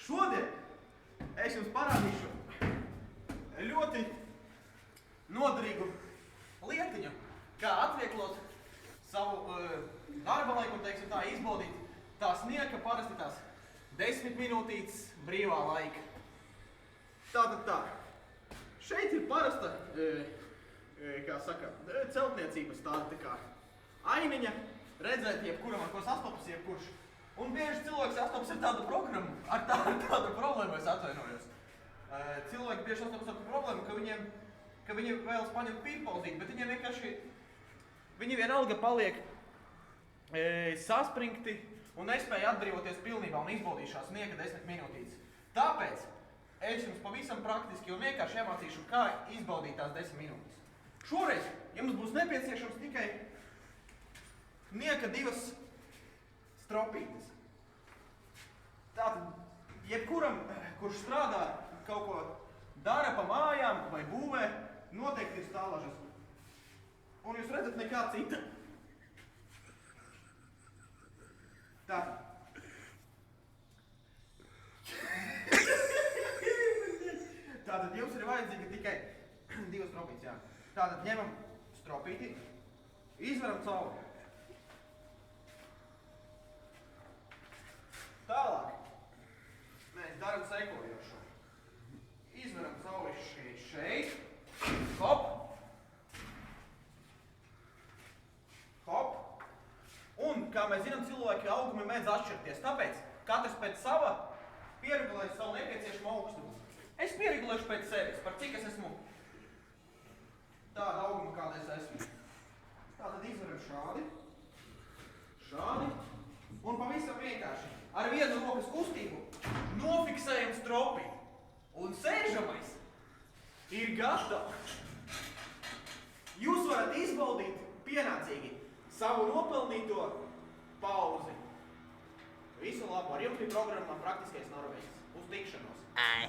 Šodien es jums parādīšu ļoti noderīgu lietiņu, kā atvieglot savu darba laiku un, teiksim tā, izbaudīt tā sniega, parasti tās 10 minūtītes brīvā laika. Tātad tā. Šeit ir parasta, kā saka, celtniecības tāda tā kā ainiņa, redzēt jebkuram, ar ko sastopas jebkurš. Un bieži cilvēks sastopas ar tādu programmu, ar tādu problēmu, es atvainojos. Cilvēki bieži sastopas ar problēmu, ka viņiem vēlas paņemt pīpauzīt, bet viņiem vienkārši, viņi vienalga paliek saspringti un nespēja atbrīvoties pilnībā un izbaudīt šās sniega 10 minūtītes. Tāpēc es jums pavisam praktiski un vienkārši iemācīšu, kā izbaudīt tās 10 minūtes. Šoreiz jums būs nepieciešams tikai nieka 2 stropītes. Tātad, jebkuram, kurš strādā, kaut ko dara pa mājām vai būvē, noteikti ir stālažas. Un jūs redzat nekā cita. Tātad. Tātad jums ir vajadzīga tikai 2 stropītes, jā. Tātad ņemam stropīti, izveram cauri. Tālāk mēs daram sekojošo. Izveram cauri šeit, hop, hop, un, kā mēs zinām, cilvēki augumi mēdz atšķirties, tāpēc katrs pēc sava pieregulēs savu nepieciešamo augstumu. Es pieregulēšu pēc sevis, par cik es esmu tāda auguma, kāda es esmu. Tātad izveram šādi, un pavisam vienkārši ar vienu rokas kustību nofiksējam stropi. Un sēžamais ir gatavs. Jūs varat izbaudīt pienācīgi savu nopelnīto pauzi. Visu labu, ar jums bija programmā Praktiskais Norvēģis. Uz tikšanos! Ai.